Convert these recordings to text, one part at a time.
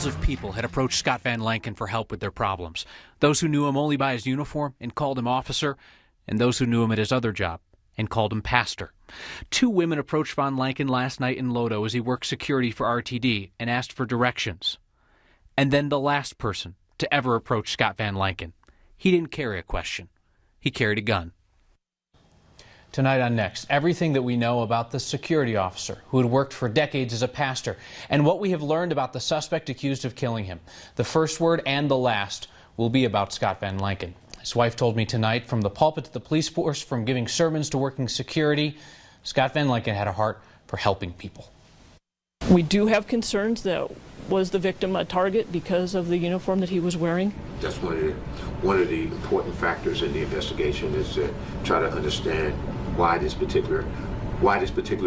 Thousands of people had approached Scott Van Lanken for help with their problems. Those who knew him only by his uniform and called him officer, and those who knew him at his other job and called him pastor. 2 women approached Van Lanken last night in Lodo as he worked security for RTD and asked for directions. And then the last person to ever approach Scott Van Lanken. He didn't carry a question. He carried a gun. Tonight on Next, everything that we know about the security officer who had worked for decades as a pastor and what we have learned about the suspect accused of killing him. The first word and the last will be about Scott Van Lanken. His wife told me tonight, from the pulpit to the police force, from giving sermons to working security, Scott Van Lanken had a heart for helping people. We do have concerns that was the victim a target because of the uniform that he was wearing? That's one of the important factors in the investigation, is to try to understand why this particular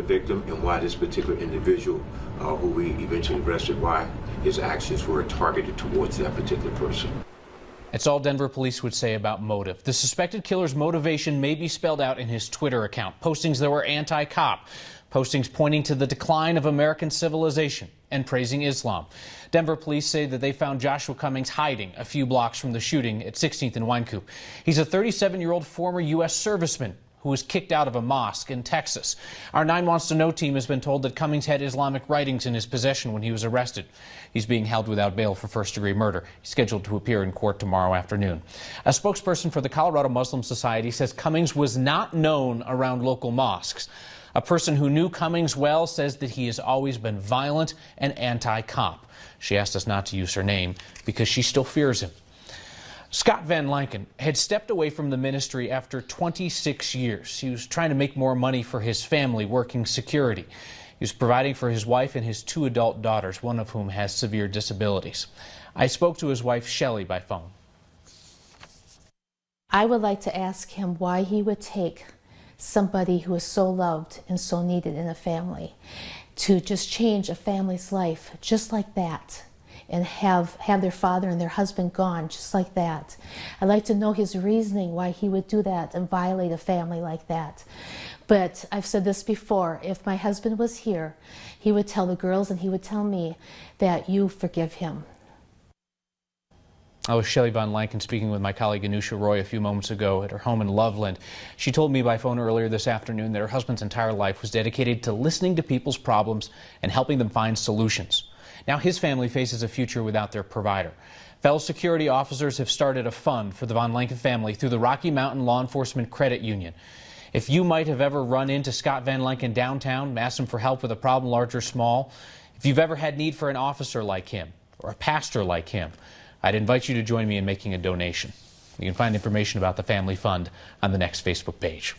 victim and why this particular individual who we eventually arrested, why his actions were targeted towards that particular person. It's all Denver police would say about motive. The suspected killer's motivation may be spelled out in his Twitter account. Postings that were anti-cop. Postings pointing to the decline of American civilization and praising Islam. Denver police say that they found Joshua Cummings hiding a few blocks from the shooting at 16th and Wynkoop. He's a 37-year-old former U.S. serviceman who was kicked out of a mosque in Texas. Our 9 Wants to Know team has been told that Cummings had Islamic writings in his possession when he was arrested. He's being held without bail for first-degree murder. He's scheduled to appear in court tomorrow afternoon. A spokesperson for the Colorado Muslim Society says Cummings was not known around local mosques. A person who knew Cummings well says that he has always been violent and anti-cop. She asked us not to use her name because she still fears him. Scott Van Lanken had stepped away from the ministry after 26 years. He was trying to make more money for his family working security. He was providing for his wife and his 2 adult daughters, one of whom has severe disabilities. I spoke to his wife, Shelley, by phone. I would like to ask him why he would take somebody who is so loved and so needed in a family to just change a family's life just like that, and have their father and their husband gone just like that. I'd like to know his reasoning why he would do that and violate a family like that. But I've said this before, if my husband was here, he would tell the girls and he would tell me that you forgive him. I was Shelley Van Lanken speaking with my colleague Anusha Roy a few moments ago at her home in Loveland. She told me by phone earlier this afternoon that her husband's entire life was dedicated to listening to people's problems and helping them find solutions. Now his family faces a future without their provider. Fellow security officers have started a fund for the Van Lanken family through the Rocky Mountain Law Enforcement Credit Union. If you might have ever run into Scott Van Lanken downtown and asked him for help with a problem large or small, if you've ever had need for an officer like him or a pastor like him, I'd invite you to join me in making a donation. You can find information about the Family Fund on the Next Facebook page.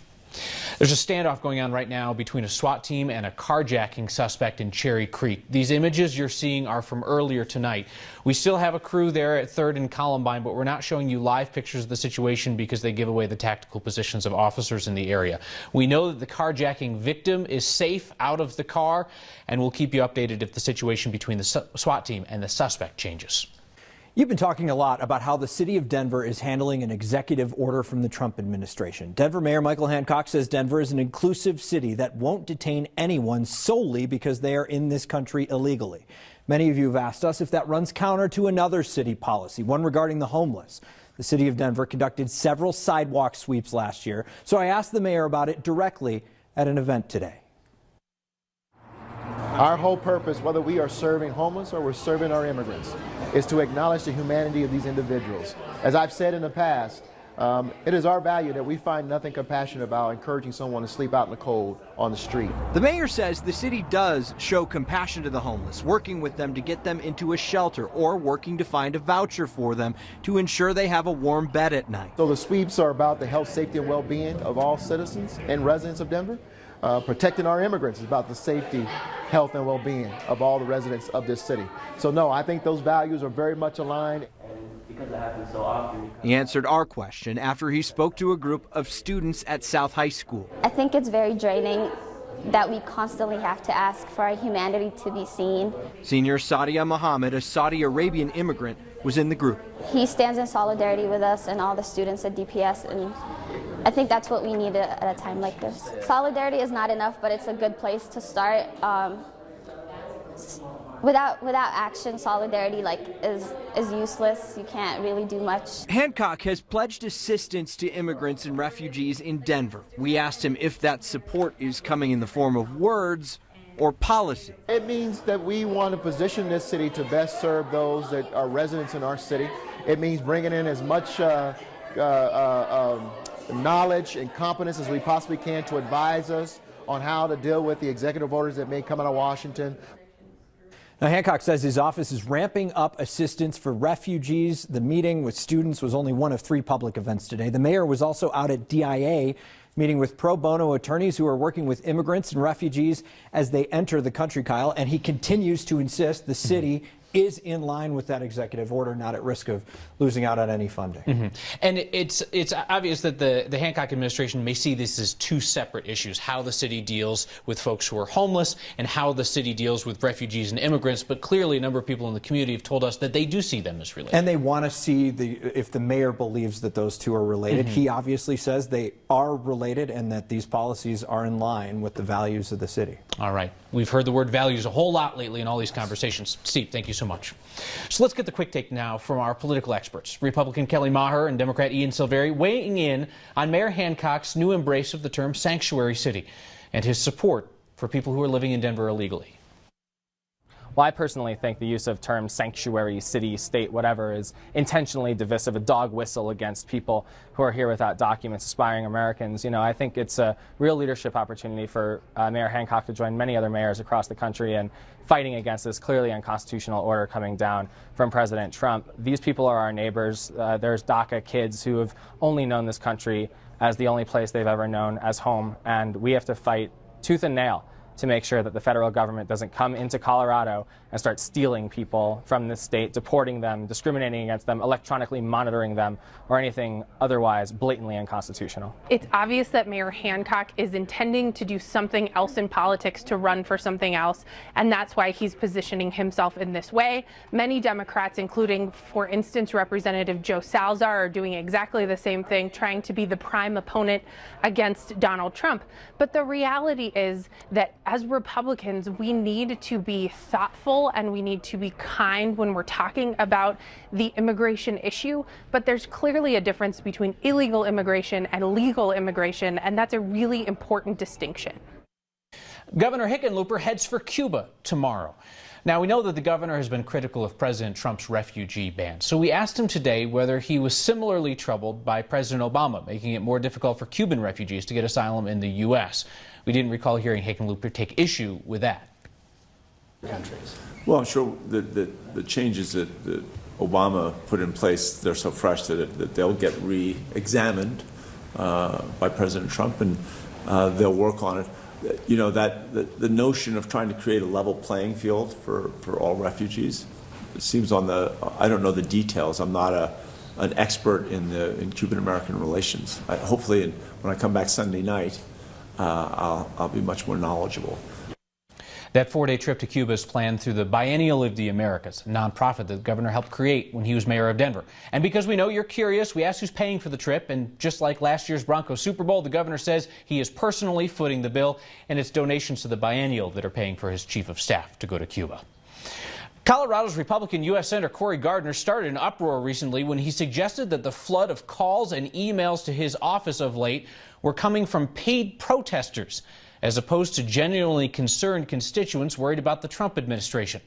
There's a standoff going on right now between a SWAT team and a carjacking suspect in Cherry Creek. These images you're seeing are from earlier tonight. We still have a crew there at 3rd and Columbine, but we're not showing you live pictures of the situation because they give away the tactical positions of officers in the area. We know that the carjacking victim is safe out of the car, and we'll keep you updated if the situation between the SWAT team and the suspect changes. You've been talking a lot about how the city of Denver is handling an executive order from the Trump administration. Denver Mayor Michael Hancock says Denver is an inclusive city that won't detain anyone solely because they are in this country illegally. Many of you have asked us if that runs counter to another city policy, one regarding the homeless. The city of Denver conducted several sidewalk sweeps last year, so I asked the mayor about it directly at an event today. Our whole purpose, whether we are serving homeless or we're serving our immigrants, is to acknowledge the humanity of these individuals. As I've said in the past, it is our value that we find nothing compassionate about encouraging someone to sleep out in the cold on the street. The mayor says the city does show compassion to the homeless, working with them to get them into a shelter or working to find a voucher for them to ensure they have a warm bed at night. So the sweeps are about the health, safety, and well-being of all citizens and residents of Denver. Protecting our immigrants is about the safety, health, and well-being of all the residents of this city. So no, I think those values are very much aligned. Because it happens so often. He answered our question after he spoke to a group of students at South High School. I think it's very draining that we constantly have to ask for our humanity to be seen. Senior Sadia Muhammad, a Saudi Arabian immigrant, was in the group. He stands in solidarity with us and all the students at DPS, and I think that's what we need at a time like this. Solidarity is not enough, but it's a good place to start. without action, solidarity is useless. You can't really do much. Hancock has pledged assistance to immigrants and refugees in Denver. We asked him if that support is coming in the form of words or policy. It means that we want to position this city to best serve those that are residents in our city. It means bringing in as much knowledge and competence as we possibly can to advise us on how to deal with the executive orders that may come out of Washington. Now, Hancock says his office is ramping up assistance for refugees. The meeting with students was only one of 3 public events today. The mayor was also out at DIA, meeting with pro bono attorneys who are working with immigrants and refugees as they enter the country, Kyle. And he continues to insist the city is in line with that executive order, not at risk of losing out on any funding. And it's obvious that the Hancock administration may see this as 2 separate issues, how the city deals with folks who are homeless and how the city deals with refugees and immigrants. But clearly a number of people in the community have told us that they do see them as related. And they want to see if the mayor believes that those 2 are related. He obviously says they are related and that these policies are in line with the values of the city. All right. We've heard the word values a whole lot lately in all these conversations. Steve, thank you so much. So let's get the quick take now from our political experts. Republican Kelly Maher and Democrat Ian Silveri weighing in on Mayor Hancock's new embrace of the term sanctuary city and his support for people who are living in Denver illegally. Well, I personally think the use of terms sanctuary, city, state, whatever is intentionally divisive, a dog whistle against people who are here without documents, aspiring Americans. You know, I think it's a real leadership opportunity for Mayor Hancock to join many other mayors across the country in fighting against this clearly unconstitutional order coming down from President Trump. These people are our neighbors. There's DACA kids who have only known this country as the only place they've ever known as home, and we have to fight tooth and nail to make sure that the federal government doesn't come into Colorado and start stealing people from this state, deporting them, discriminating against them, electronically monitoring them, or anything otherwise blatantly unconstitutional. It's obvious that Mayor Hancock is intending to do something else in politics, to run for something else, and that's why he's positioning himself in this way. Many Democrats, including, for instance, Representative Joe Salazar, are doing exactly the same thing, trying to be the prime opponent against Donald Trump. But the reality is that as Republicans, we need to be thoughtful and we need to be kind when we're talking about the immigration issue. But there's clearly a difference between illegal immigration and legal immigration, and that's a really important distinction. Governor Hickenlooper heads for Cuba tomorrow. Now, we know that the governor has been critical of President Trump's refugee ban, so we asked him today whether he was similarly troubled by President Obama, making it more difficult for Cuban refugees to get asylum in the U.S. We didn't recall hearing Hickenlooper take issue with that. Well, I'm sure the changes that Obama put in place, they're so fresh that they'll get re-examined by President Trump, and they'll work on it. You know, that the notion of trying to create a level playing field for all refugees, it seems on the, I don't know the details. I'm not an expert in Cuban-American relations. Hopefully, when I come back Sunday night, I'll be much more knowledgeable. That 4-day trip to Cuba is planned through the Biennial of the Americas, a nonprofit that the governor helped create when he was mayor of Denver. And because we know you're curious, we asked who's paying for the trip. And just like last year's Broncos Super Bowl, the governor says he is personally footing the bill, and it's donations to the Biennial that are paying for his chief of staff to go to Cuba. Colorado's Republican U.S. Senator Cory Gardner started an uproar recently when he suggested that the flood of calls and emails to his office of late were coming from paid protesters, as opposed to genuinely concerned constituents worried about the Trump administration.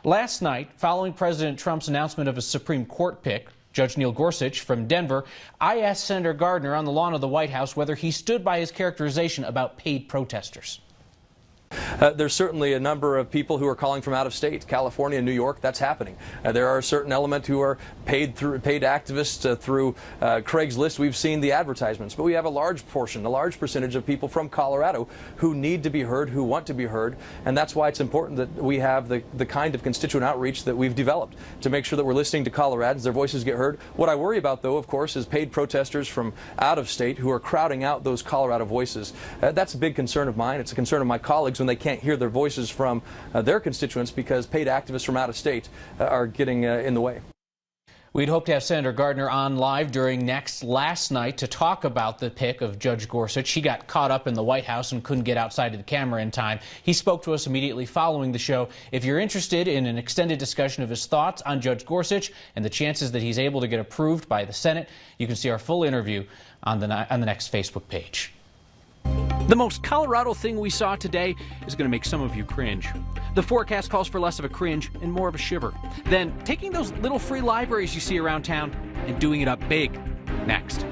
Last night, following President Trump's announcement of a Supreme Court pick, Judge Neil Gorsuch from Denver, I asked Senator Gardner on the lawn of the White House whether he stood by his characterization about paid protesters. There's certainly a number of people who are calling from out of state, California, New York. That's happening. There are a certain element who are paid activists through Craigslist. We've seen the advertisements, but we have a large portion, a large percentage of people from Colorado who need to be heard, who want to be heard, and that's why it's important that we have the kind of constituent outreach that we've developed to make sure that we're listening to Coloradans, their voices get heard. What I worry about, though, of course, is paid protesters from out of state who are crowding out those Colorado voices. That's a big concern of mine. It's a concern of my colleagues when they can't hear their voices from their constituents because paid activists from out of state are getting in the way. We'd hoped to have Senator Gardner on live during last night to talk about the pick of Judge Gorsuch. He got caught up in the White House and couldn't get outside of the camera in time. He spoke to us immediately following the show. If you're interested in an extended discussion of his thoughts on Judge Gorsuch and the chances that he's able to get approved by the Senate, you can see our full interview on the next Facebook page. The most Colorado thing we saw today is going to make some of you cringe. The forecast calls for less of a cringe and more of a shiver. Then taking those little free libraries you see around town and doing it up big. Next.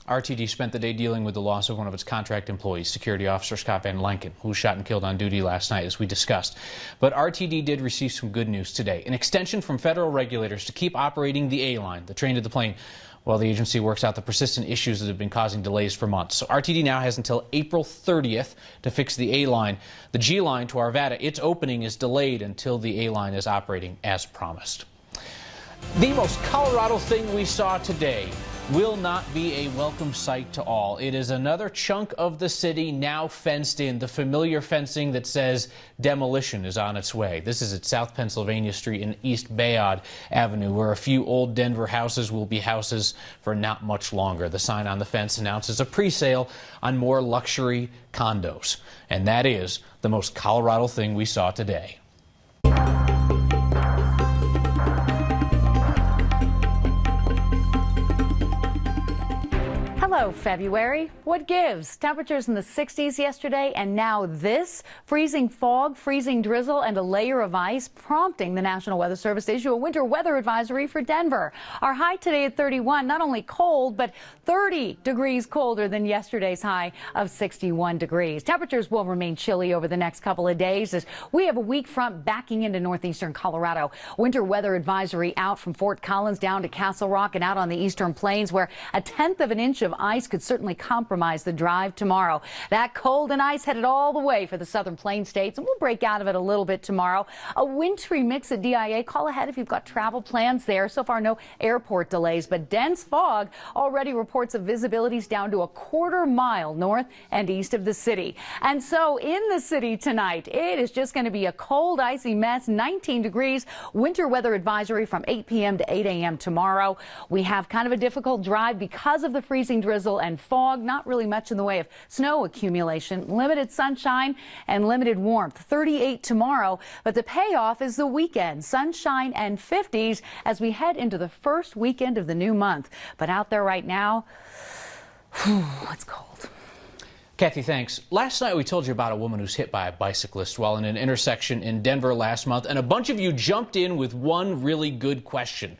RTD spent the day dealing with the loss of one of its contract employees, security officer Scott Van Lanken, who was shot and killed on duty last night, as we discussed. But RTD did receive some good news today, an extension from federal regulators to keep operating the A-line, the train to the plane, while the agency works out the persistent issues that have been causing delays for months. So RTD now has until April 30th to fix the A-line. The G-line to Arvada, its opening is delayed until the A-line is operating as promised. The most Colorado thing we saw today will not be a welcome sight to all. It is another chunk of the city now fenced in, the familiar fencing that says demolition is on its way. This is at South Pennsylvania Street and East Bayard Avenue, where a few old Denver houses will be houses for not much longer. The sign on the fence announces a pre-sale on more luxury condos. And that is the most Colorado thing we saw today. Hello, February. What gives? Temperatures in the 60s yesterday, and now this freezing fog, freezing drizzle, and a layer of ice, prompting the National Weather Service to issue a winter weather advisory for Denver. Our high today at 31, not only cold, but 30 degrees colder than yesterday's high of 61 degrees. Temperatures will remain chilly over the next couple of days as we have a weak front backing into northeastern Colorado. Winter weather advisory out from Fort Collins down to Castle Rock and out on the eastern plains, where a 1/10 of an inch of ice could certainly compromise the drive tomorrow. That cold and ice headed all the way for the southern plain states, and we'll break out of it a little bit tomorrow. A wintry mix at DIA. Call ahead if you've got travel plans there. So far, no airport delays, but dense fog already reports of visibilities down to a 1/4 mile north and east of the city. And so in the city tonight, it is just going to be a cold, icy mess, 19 degrees. Winter weather advisory from 8 p.m. to 8 a.m. tomorrow. We have kind of a difficult drive because of the freezing drizzle and fog, not really much in the way of snow accumulation, limited sunshine and limited warmth. 38 tomorrow, but the payoff is the weekend, sunshine and 50s as we head into the first weekend of the new month. But out there right now, it's cold. Kathy, thanks. Last night we told you about a woman who's hit by a bicyclist while in an intersection in Denver last month, and a bunch of you jumped in with one really good question.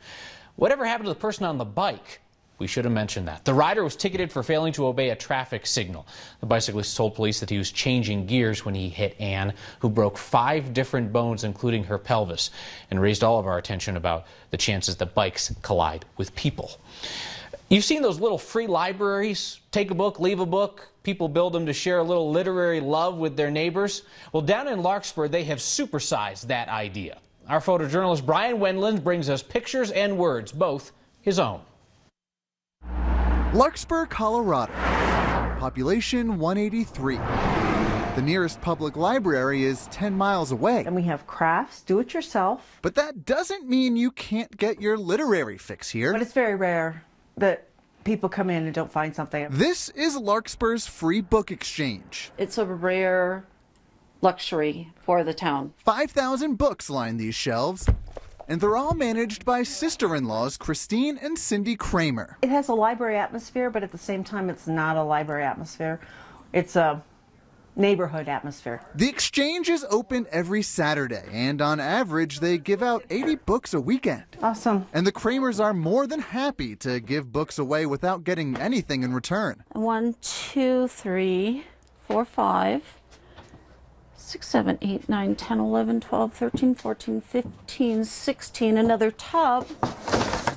Whatever happened to the person on the bike? We should have mentioned that. The rider was ticketed for failing to obey a traffic signal. The bicyclist told police that he was changing gears when he hit Anne, who broke 5 different bones, including her pelvis, and raised all of our attention about the chances that bikes collide with people. You've seen those little free libraries, take a book, leave a book. People build them to share a little literary love with their neighbors. Well, down in Larkspur, they have supersized that idea. Our photojournalist Brian Wendland brings us pictures and words, both his own. Larkspur, Colorado. Population 183. The nearest public library is 10 miles away. And we have crafts, do it yourself. But that doesn't mean you can't get your literary fix here. But it's very rare that people come in and don't find something. This is Larkspur's free book exchange. It's a rare luxury for the town. 5,000 books line these shelves. And they're all managed by sister-in-laws Christine and Cindy Kramer. It has a library atmosphere, but at the same time, it's not a library atmosphere. It's a neighborhood atmosphere. The exchange is open every Saturday, and on average, they give out 80 books a weekend. Awesome. And the Kramers are more than happy to give books away without getting anything in return. 1, 2, 3, 4, 5. 6, 7, 8, 9, 10, 11, 12, 13, 14, 15, 16, another tub.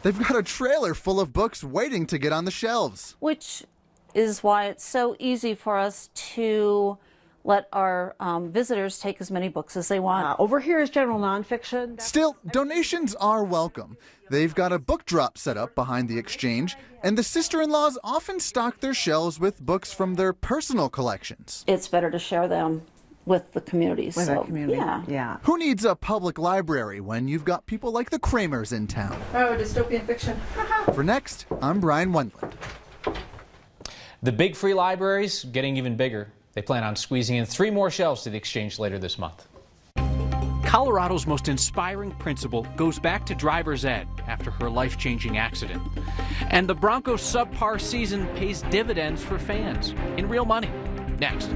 They've got a trailer full of books waiting to get on the shelves. Which is why it's so easy for us to let our visitors take as many books as they want. Over here is general nonfiction. Still, donations are welcome. They've got a book drop set up behind the exchange, and the sister-in-laws often stock their shelves with books from their personal collections. It's better to share them with the community. With so, our community. yeah. Who needs a public library when you've got people like the Kramers in town? Oh, dystopian fiction. For Next, I'm Brian Wendland. The big free libraries getting even bigger. They plan on squeezing in 3 more shelves to the exchange later this month. Colorado's most inspiring principal goes back to driver's ed after her life-changing accident. And the Broncos' subpar season pays dividends for fans in real money. Next.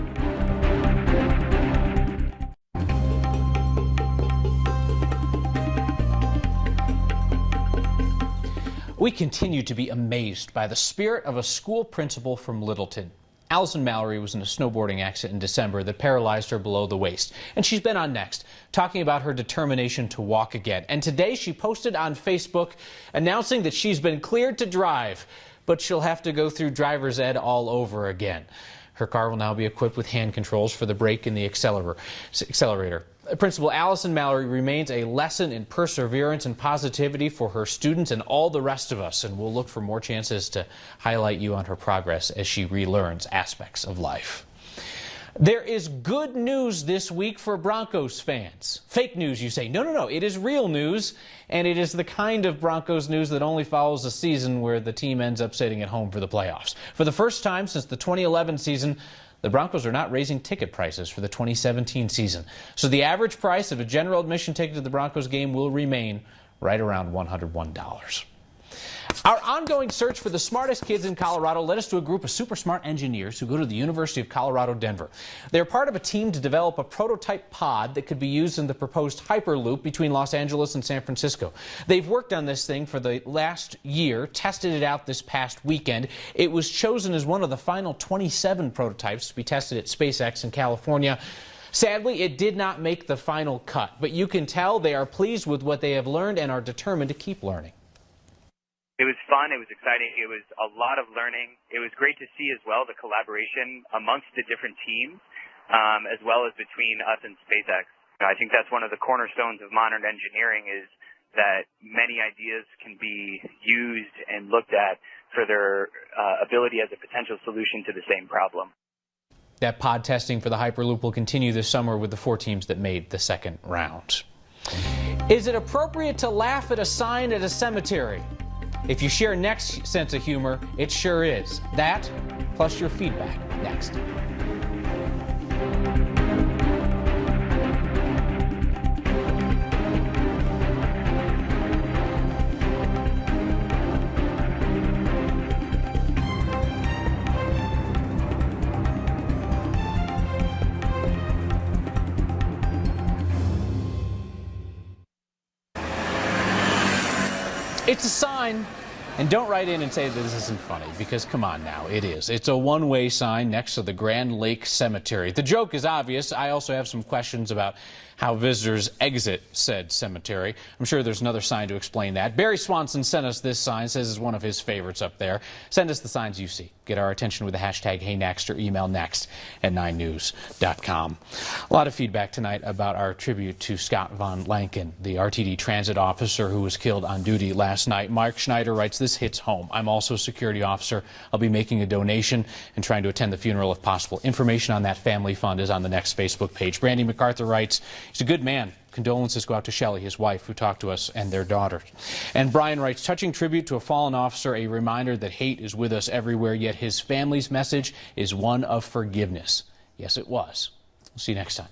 We continue to be amazed by the spirit of a school principal from Littleton. Allison Mallory was in a snowboarding accident in December that paralyzed her below the waist. And she's been on Next, talking about her determination to walk again. And today she posted on Facebook announcing that she's been cleared to drive, but she'll have to go through driver's ed all over again. Her car will now be equipped with hand controls for the brake and the accelerator. Principal Allison Mallory remains a lesson in perseverance and positivity for her students and all the rest of us, and we'll look for more chances to highlight you on her progress as she relearns aspects of life. There is good news this week for Broncos fans. Fake news, you say. No, it is real news, and it is the kind of Broncos news that only follows a season where the team ends up sitting at home for the playoffs. For the first time since the 2011 season, the Broncos are not raising ticket prices for the 2017 season. So the average price of a general admission ticket to the Broncos game will remain right around $101. Our ongoing search for the smartest kids in Colorado led us to a group of super smart engineers who go to the University of Colorado, Denver. They're part of a team to develop a prototype pod that could be used in the proposed Hyperloop between Los Angeles and San Francisco. They've worked on this thing for the last year, tested it out this past weekend. It was chosen as one of the final 27 prototypes to be tested at SpaceX in California. Sadly, it did not make the final cut, but you can tell they are pleased with what they have learned and are determined to keep learning. It was fun. It was exciting. It was a lot of learning. It was great to see as well the collaboration amongst the different teams, as well as between us and SpaceX. I think that's one of the cornerstones of modern engineering is that many ideas can be used and looked at for their ability as a potential solution to the same problem. That pod testing for the Hyperloop will continue this summer with the 4 teams that made the second round. Is it appropriate to laugh at a sign at a cemetery? If you share Next's sense of humor, it sure is. That, plus your feedback, next. It's a sign. And don't write in and say that this isn't funny, because come on now, it is. It's a one-way sign next to the Grand Lake Cemetery. The joke is obvious. I also have some questions about how visitors exit said cemetery. I'm sure there's another sign to explain that. Barry Swanson sent us this sign, says it's one of his favorites up there. Send us the signs you see. Get our attention with the hashtag HeyNext or email next@9news.com. A lot of feedback tonight about our tribute to Scott Van Lanken, the RTD transit officer who was killed on duty last night. Mark Schneider writes, "This hits home. I'm also a security officer. I'll be making a donation and trying to attend the funeral if possible. Information on that family fund is on the Next Facebook page." Brandy MacArthur writes, "He's a good man. Condolences go out to Shelley, his wife, who talked to us, and their daughter." And Brian writes, "Touching tribute to a fallen officer, a reminder that hate is with us everywhere, yet his family's message is one of forgiveness." Yes, it was. We'll see you next time.